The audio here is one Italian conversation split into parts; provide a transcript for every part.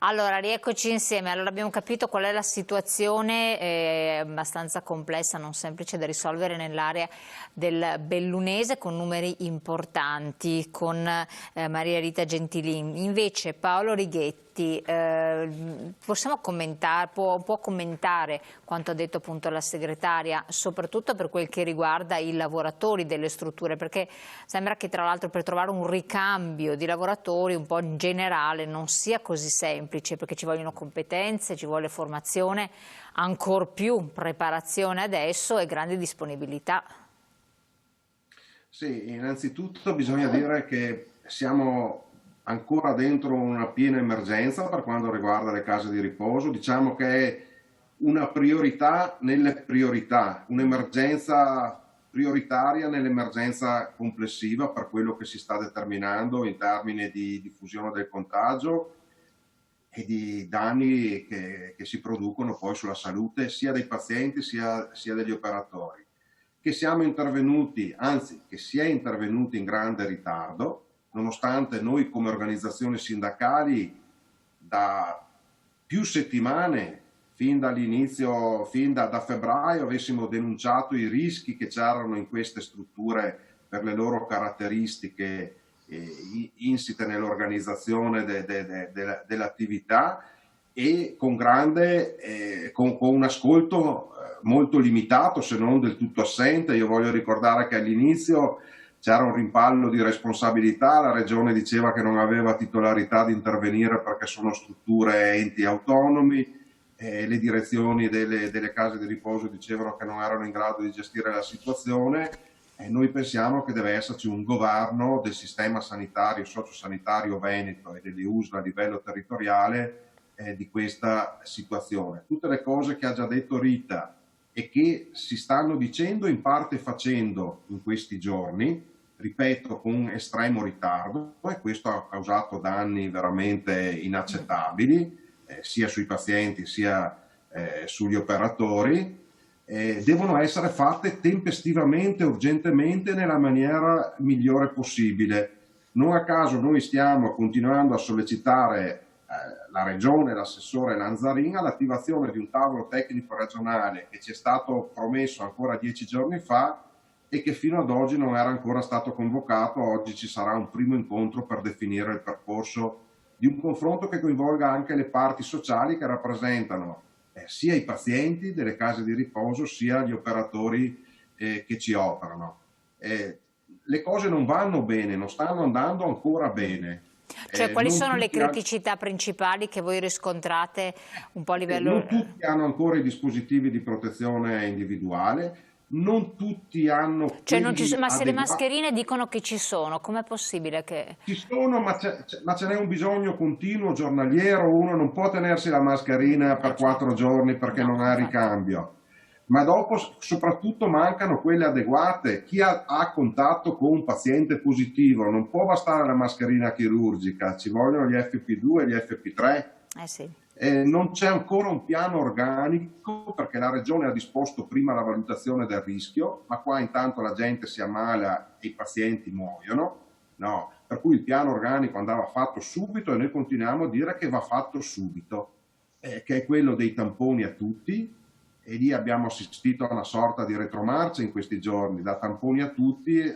Allora, rieccoci insieme. Allora, abbiamo capito qual è la situazione, abbastanza complessa, non semplice da risolvere nell'area del Bellunese, con numeri importanti, con Maria Rita Gentilini. Invece Paolo Righetti, possiamo commentare, può commentare quanto ha detto appunto la segretaria, soprattutto per quel che riguarda i lavoratori delle strutture, perché sembra che tra l'altro per trovare un ricambio di lavoratori un po' in generale non sia così semplice, perché ci vogliono competenze, ci vuole formazione, ancor più preparazione adesso e grande disponibilità. Sì, innanzitutto bisogna dire che siamo ancora dentro una piena emergenza per quanto riguarda le case di riposo. Diciamo che è una priorità nelle priorità, un'emergenza prioritaria nell'emergenza complessiva per quello che si sta determinando in termini di diffusione del contagio e di danni che si producono poi sulla salute sia dei pazienti sia degli operatori. Che siamo intervenuti, anzi che si è intervenuti in grande ritardo, nonostante noi come organizzazioni sindacali da più settimane, fin dall'inizio, da febbraio, avessimo denunciato i rischi che c'erano in queste strutture per le loro caratteristiche insite nell'organizzazione dell'attività e con un ascolto molto limitato, se non del tutto assente. Io voglio ricordare che all'inizio c'era un rimpallo di responsabilità, la Regione diceva che non aveva titolarità di intervenire perché sono strutture, enti autonomi, le direzioni delle case di riposo dicevano che non erano in grado di gestire la situazione. Noi pensiamo che deve esserci un governo del sistema sanitario, sociosanitario veneto e delle USL a livello territoriale di questa situazione. Tutte le cose che ha già detto Rita e che si stanno dicendo, in parte facendo in questi giorni, ripeto, con estremo ritardo, e questo ha causato danni veramente inaccettabili, sia sui pazienti sia sugli operatori. Devono essere fatte tempestivamente, urgentemente, nella maniera migliore possibile. Non a caso noi stiamo continuando a sollecitare la Regione, l'assessore Lanzarin, all'attivazione di un tavolo tecnico regionale che ci è stato promesso ancora 10 giorni fa e che fino ad oggi non era ancora stato convocato. Oggi ci sarà un primo incontro per definire il percorso di un confronto che coinvolga anche le parti sociali che rappresentano sia i pazienti delle case di riposo sia gli operatori che ci operano. Le cose non vanno bene, non stanno andando ancora bene. Cioè, quali Non sono le tutti, criticità principali che voi riscontrate un po' a livello... non tutti hanno ancora i dispositivi di protezione individuale, non tutti hanno Cioè, non ci quelli ma se le adeguati. mascherine dicono che ci sono, com'è possibile che... Ci sono, ma ce n'è un bisogno continuo, giornaliero. Uno non può tenersi la mascherina per 4 Certo. giorni perché No, non ha infatti. ricambio. Ma dopo soprattutto mancano quelle adeguate. Chi ha contatto con un paziente positivo non può bastare la mascherina chirurgica, ci vogliono gli FP2 e gli FP3. Eh sì. Non c'è ancora un piano organico perché la Regione ha disposto prima la valutazione del rischio, ma qua intanto la gente si ammala e i pazienti muoiono. No, per cui il piano organico andava fatto subito e noi continuiamo a dire che va fatto subito, che è quello dei tamponi a tutti, e lì abbiamo assistito a una sorta di retromarcia in questi giorni, da tamponi a tutti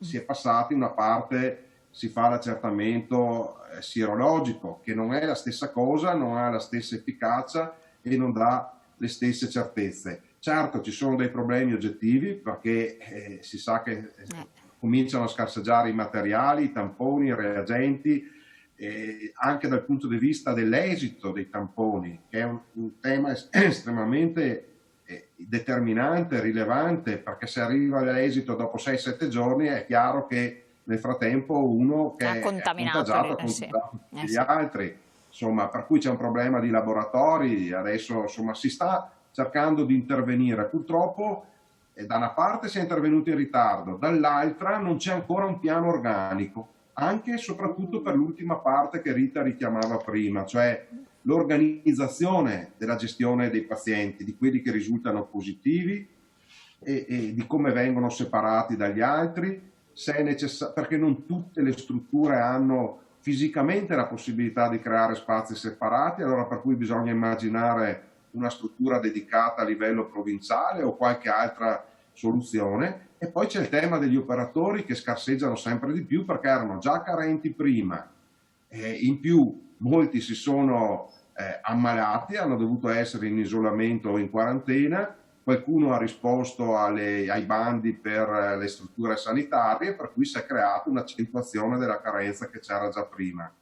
si è passati una parte, si fa l'accertamento sierologico, che non è la stessa cosa, non ha la stessa efficacia e non dà le stesse certezze. Certo, ci sono dei problemi oggettivi perché si sa che cominciano a scarseggiare i materiali, i tamponi, i reagenti, anche dal punto di vista dell'esito dei tamponi, che è un tema estremamente determinante, rilevante, perché se arriva all'esito dopo 6-7 giorni è chiaro che nel frattempo uno Ha che è contaminato, contagiato ha sì. contagiato tutti gli Sì. altri, insomma, per cui c'è un problema di laboratori. Adesso insomma si sta cercando di intervenire. Purtroppo da una parte si è intervenuti in ritardo, dall'altra non c'è ancora un piano organico, anche e soprattutto per l'ultima parte che Rita richiamava prima, cioè l'organizzazione della gestione dei pazienti, di quelli che risultano positivi e di come vengono separati dagli altri, se è perché non tutte le strutture hanno fisicamente la possibilità di creare spazi separati, allora per cui bisogna immaginare una struttura dedicata a livello provinciale o qualche altra soluzione. E poi c'è il tema degli operatori che scarseggiano sempre di più perché erano già carenti prima, in più molti si sono ammalati, hanno dovuto essere in isolamento o in quarantena, qualcuno ha risposto ai bandi per le strutture sanitarie, per cui si è creata un'accentuazione della carenza che c'era già prima.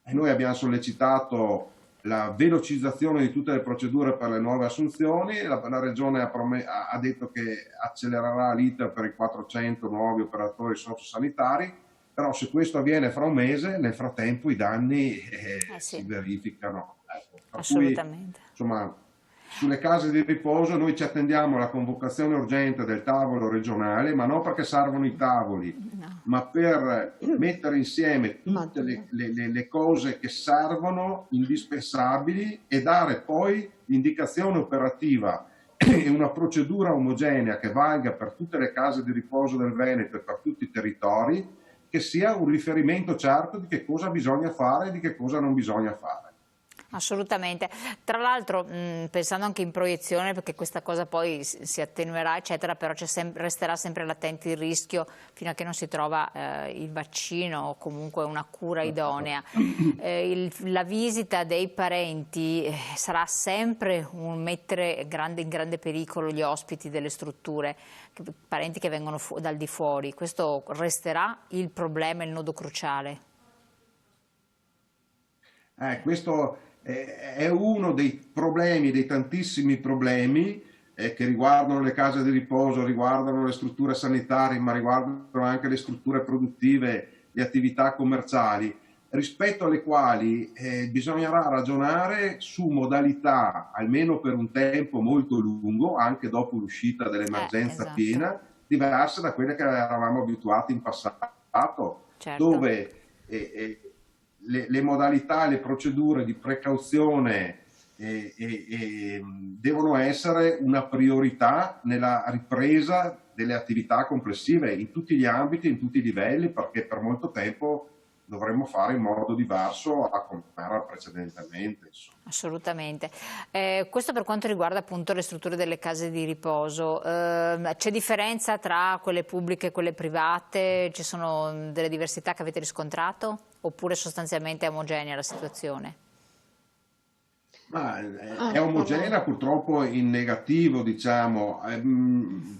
E noi abbiamo sollecitato la velocizzazione di tutte le procedure per le nuove assunzioni, la Regione ha detto che accelererà l'iter per i 400 nuovi operatori sociosanitari, però se questo avviene fra un mese, nel frattempo i danni sì. si verificano. Ecco. Per Assolutamente. cui, insomma, sulle case di riposo noi ci attendiamo la convocazione urgente del tavolo regionale, ma non perché servono i tavoli, No. ma per mettere insieme tutte le cose che servono, indispensabili, e dare poi l'indicazione operativa e una procedura omogenea che valga per tutte le case di riposo del Veneto e per tutti i territori, che sia un riferimento certo di che cosa bisogna fare e di che cosa non bisogna fare. Assolutamente. Tra l'altro, pensando anche in proiezione, perché questa cosa poi si attenuerà, eccetera, però resterà sempre latente il rischio fino a che non si trova il vaccino o comunque una cura idonea. La visita dei parenti sarà sempre un mettere in grande pericolo gli ospiti delle strutture, parenti che vengono dal di fuori. Questo resterà il problema, il nodo cruciale. Questo è uno dei problemi, dei tantissimi problemi che riguardano le case di riposo, riguardano le strutture sanitarie, ma riguardano anche le strutture produttive, le attività commerciali, rispetto alle quali bisognerà ragionare su modalità, almeno per un tempo molto lungo, anche dopo l'uscita dell'emergenza Esatto. piena, diverse da quelle che eravamo abituati in passato, Certo. dove le modalità e le procedure di precauzione devono essere una priorità nella ripresa delle attività complessive in tutti gli ambiti, in tutti i livelli, perché per molto tempo dovremmo fare in modo diverso a come era precedentemente. Insomma. Assolutamente. Questo per quanto riguarda appunto le strutture delle case di riposo. C'è differenza tra quelle pubbliche e quelle private? Ci sono delle diversità che avete riscontrato? Oppure sostanzialmente è omogenea la situazione? Ma è omogenea purtroppo in negativo, diciamo,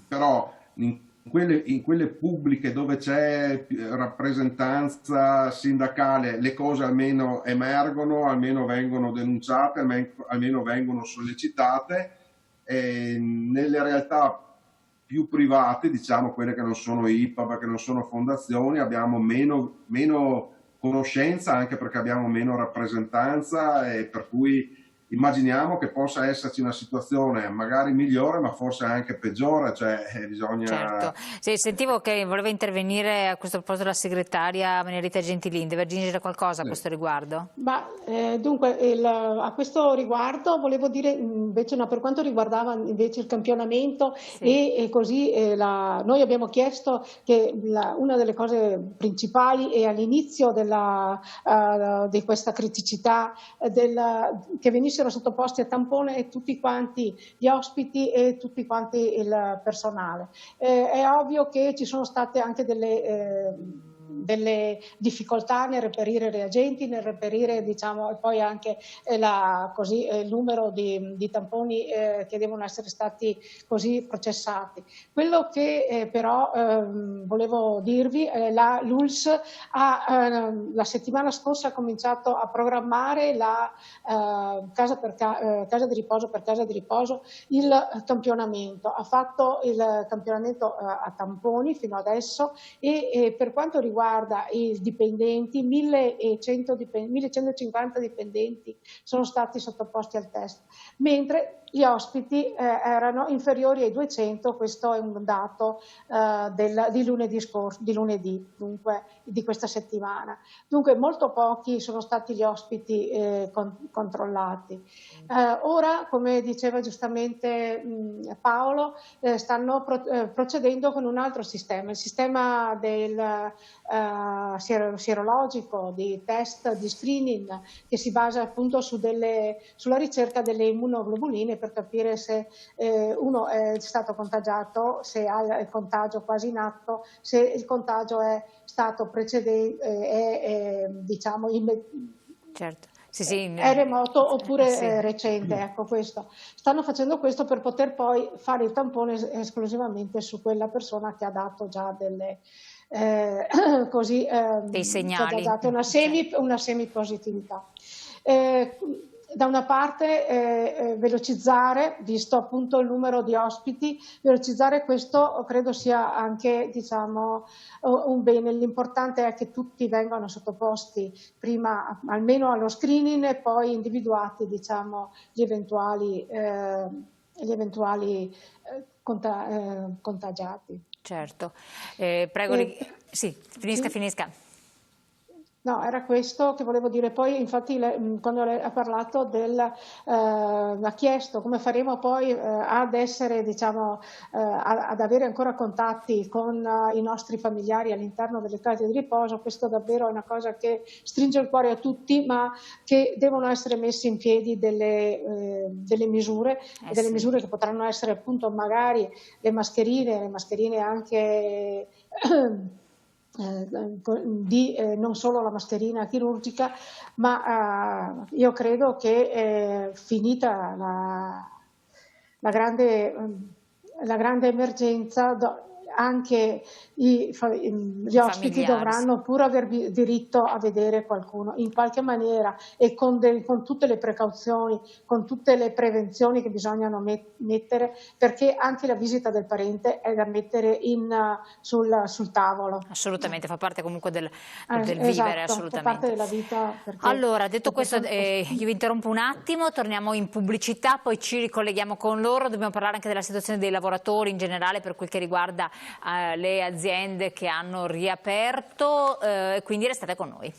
però in quelle pubbliche dove c'è rappresentanza sindacale le cose almeno emergono, almeno vengono denunciate, almeno vengono sollecitate. Nelle realtà più private, diciamo quelle che non sono IPA, che non sono fondazioni, abbiamo meno conoscenza, anche perché abbiamo meno rappresentanza, e per cui immaginiamo che possa esserci una situazione magari migliore, ma forse anche peggiore, cioè bisogna... Certo. Sì, sentivo che voleva intervenire a questo proposito la segretaria Manerita Gentilini, deve aggiungere qualcosa a questo riguardo? Ma, dunque, a questo riguardo volevo dire invece, no, per quanto riguardava invece il campionamento, sì. e così noi abbiamo chiesto che una delle cose principali è all'inizio di questa criticità che venissero sottoposti a tampone tutti quanti gli ospiti e tutti quanti il personale. È ovvio che ci sono state anche delle difficoltà nel reperire reagenti, nel reperire, diciamo, e poi anche il numero di tamponi che devono essere stati così processati. Quello che però volevo dirvi, l'ULSS la settimana scorsa ha cominciato a programmare la casa di riposo per casa di riposo, il campionamento. Ha fatto il campionamento a tamponi fino adesso e per quanto riguarda i dipendenti, 1150 dipendenti sono stati sottoposti al test, mentre gli ospiti erano inferiori ai 200, questo è un dato di lunedì, dunque di questa settimana. Dunque molto pochi sono stati gli ospiti controllati. Ora, come diceva giustamente Paolo, stanno procedendo con un altro sistema, il sistema del sierologico, di test, di screening, che si basa appunto sulla ricerca delle immunoglobuline per capire se uno è stato contagiato, se ha il contagio quasi in atto, se il contagio è stato precedente, diciamo, certo. Sì, è remoto oppure recente, ecco questo. Stanno facendo questo per poter poi fare il tampone esclusivamente su quella persona che ha dato già delle dei segnali, che ha dato una semipositività. Da una parte velocizzare, visto appunto il numero di ospiti, velocizzare questo credo sia anche, diciamo, un bene. L'importante è che tutti vengano sottoposti prima almeno allo screening e poi individuati, diciamo, gli eventuali contagiati. Certo. Prego, sì, finisca. No, era questo che volevo dire. Poi infatti quando lei ha parlato ha chiesto come faremo poi ad essere, diciamo, ad avere ancora contatti con i nostri familiari all'interno delle case di riposo. Questo davvero è una cosa che stringe il cuore a tutti, ma che devono essere messe in piedi delle misure, delle misure che potranno essere appunto magari le mascherine anche non solo la mascherina chirurgica, ma io credo che finita la grande emergenza, anche gli ospiti dovranno pure aver diritto a vedere qualcuno in qualche maniera e con tutte le precauzioni, con tutte le prevenzioni che bisognano mettere, perché anche la visita del parente è da mettere sul tavolo. Assolutamente, fa parte comunque del esatto, vivere, assolutamente. Fa parte della vita. Allora, detto questo, io vi interrompo un attimo, torniamo in pubblicità, poi ci ricolleghiamo con loro, dobbiamo parlare anche della situazione dei lavoratori in generale per quel che riguarda le aziende che hanno riaperto, quindi restate con noi.